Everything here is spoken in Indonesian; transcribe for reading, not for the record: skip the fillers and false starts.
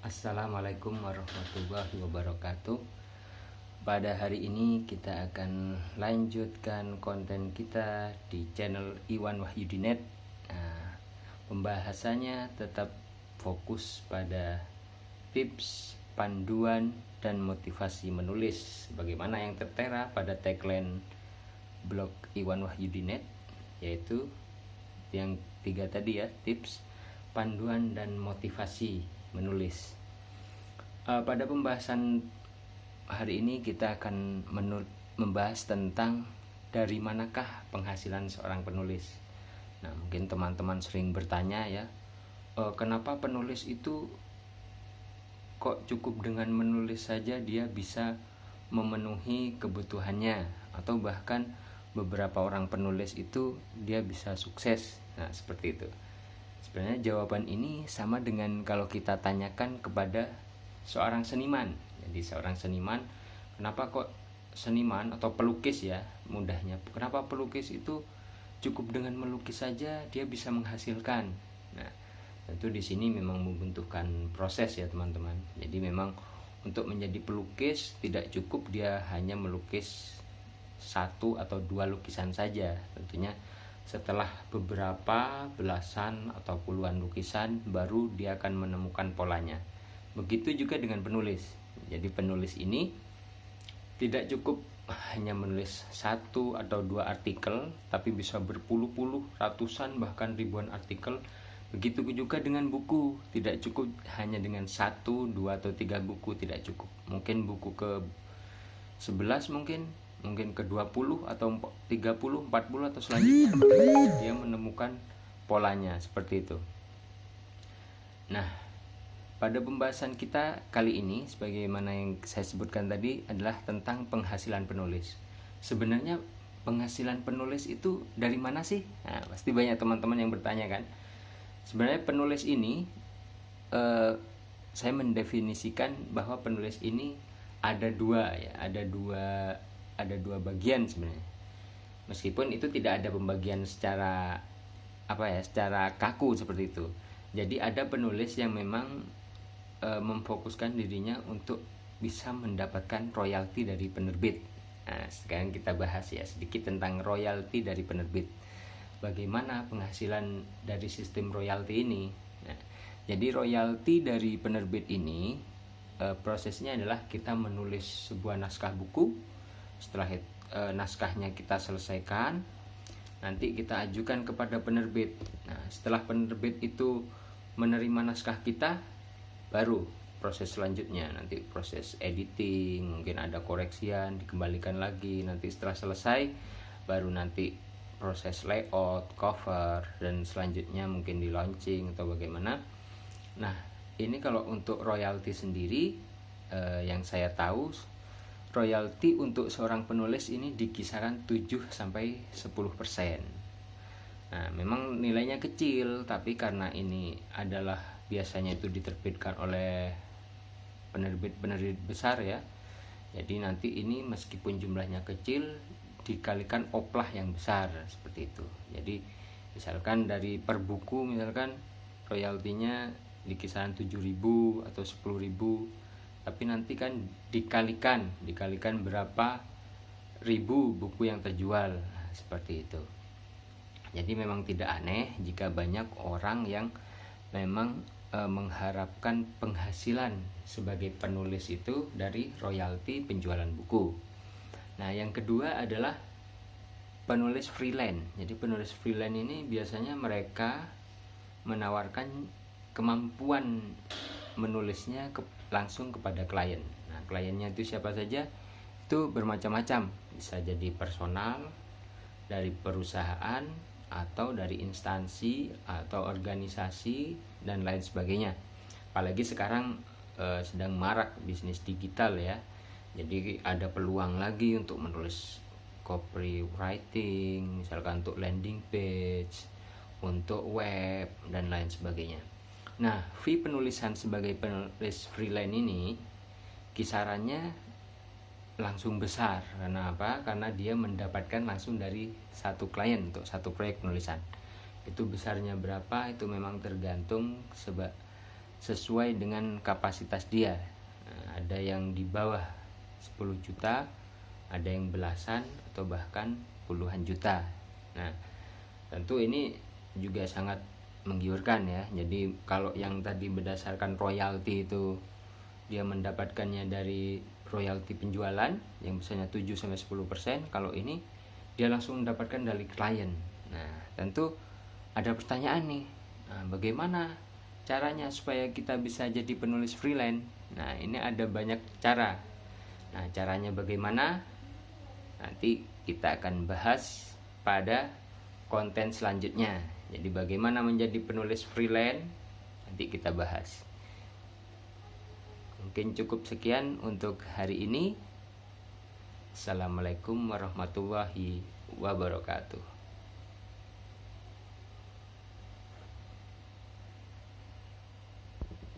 Assalamualaikum warahmatullahi wabarakatuh. Pada hari ini kita akan lanjutkan konten kita di channel Iwan Wahyudinet. Pembahasannya tetap fokus pada tips, panduan, dan motivasi menulis, bagaimana yang tertera pada tagline blog Iwan Wahyudinet, yaitu yang 3 tadi ya, tips, panduan, dan motivasi menulis. Pada pembahasan hari ini kita akan membahas tentang dari manakah penghasilan seorang penulis. Nah, mungkin teman-teman sering bertanya ya, kenapa penulis itu kok cukup dengan menulis saja dia bisa memenuhi kebutuhannya, atau bahkan beberapa orang penulis itu dia bisa sukses. Nah, seperti itu. Sebenarnya jawaban ini sama dengan kalau kita tanyakan kepada seorang seniman. Jadi seorang seniman, kenapa kok seniman atau pelukis ya, mudahnya, kenapa pelukis itu cukup dengan melukis saja dia bisa menghasilkan. Nah, tentu di sini memang membutuhkan proses ya teman-teman. Jadi memang untuk menjadi pelukis tidak cukup dia hanya melukis 1 atau 2 lukisan saja. Tentunya setelah beberapa belasan atau puluhan lukisan baru dia akan menemukan polanya. Begitu juga dengan penulis. Jadi penulis ini tidak cukup hanya menulis 1 atau 2 artikel, tapi bisa berpuluh-puluh, ratusan, bahkan ribuan artikel. Begitu juga dengan buku, tidak cukup hanya dengan 1, 2, atau 3 buku, tidak cukup. Mungkin buku ke 11 mungkin ke 20 atau 30, 40 atau selanjutnya dia menemukan polanya seperti itu. Nah, pada pembahasan kita kali ini, sebagaimana yang saya sebutkan tadi, adalah tentang penghasilan penulis. Sebenarnya penghasilan penulis itu dari mana sih? Nah, pasti banyak teman-teman yang bertanya kan. Sebenarnya penulis ini, saya mendefinisikan bahwa penulis ini ada dua ya, ada dua bagian sebenarnya. Meskipun itu tidak ada pembagian secara secara kaku seperti itu. Jadi ada penulis yang memang memfokuskan dirinya untuk bisa mendapatkan royalti dari penerbit. Nah, sekarang kita bahas ya sedikit tentang royalti dari penerbit. Bagaimana penghasilan dari sistem royalti ini? Nah, jadi royalti dari penerbit ini prosesnya adalah kita menulis sebuah naskah buku. Setelah naskahnya kita selesaikan, nanti kita ajukan kepada penerbit. Nah, setelah penerbit itu menerima naskah kita, baru proses selanjutnya, nanti proses editing, mungkin ada koreksian, dikembalikan lagi. Nanti setelah selesai, baru nanti proses layout, cover, dan selanjutnya mungkin di launching atau bagaimana. Nah, ini kalau untuk royalti sendiri, yang saya tahu, royalti untuk seorang penulis ini di kisaran 7-10%. Nah, memang nilainya kecil, tapi karena ini adalah biasanya itu diterbitkan oleh penerbit besar ya. Jadi nanti ini meskipun jumlahnya kecil dikalikan oplah yang besar seperti itu. Jadi misalkan dari per buku misalkan royaltinya di kisaran 7.000 atau 10.000, tapi nanti kan dikalikan berapa ribu buku yang terjual. Nah, seperti itu. Jadi memang tidak aneh jika banyak orang yang memang mengharapkan penghasilan sebagai penulis itu dari royalti penjualan buku. Nah, yang kedua adalah penulis freelance. Jadi penulis freelance ini biasanya mereka menawarkan kemampuan menulisnya langsung kepada klien. Nah, kliennya itu siapa saja? Itu bermacam-macam. Bisa jadi personal, dari perusahaan, atau dari instansi atau organisasi dan lain sebagainya. Apalagi sekarang sedang marak bisnis digital ya. Jadi ada peluang lagi untuk menulis copywriting, misalkan untuk landing page, untuk web dan lain sebagainya. Nah, fee penulisan sebagai penulis freelance ini kisarannya langsung besar. Karena apa? Karena dia mendapatkan langsung dari satu klien untuk satu proyek penulisan. Itu besarnya berapa itu memang tergantung sesuai dengan kapasitas dia. Ada yang di bawah 10 juta, ada yang belasan atau bahkan puluhan juta. Nah, tentu ini juga sangat menggiurkan ya. Jadi kalau yang tadi berdasarkan royalti itu dia mendapatkannya dari royalti penjualan yang biasanya 7-10%, kalau ini dia langsung mendapatkan dari klien. Nah, tentu ada pertanyaan nih. Nah, bagaimana caranya supaya kita bisa jadi penulis freelance? Nah, ini ada banyak cara. Nah, caranya bagaimana? Nanti kita akan bahas pada konten selanjutnya. Jadi bagaimana menjadi penulis freelance? Nanti kita bahas. Mungkin cukup sekian untuk hari ini. Assalamualaikum warahmatullahi wabarakatuh.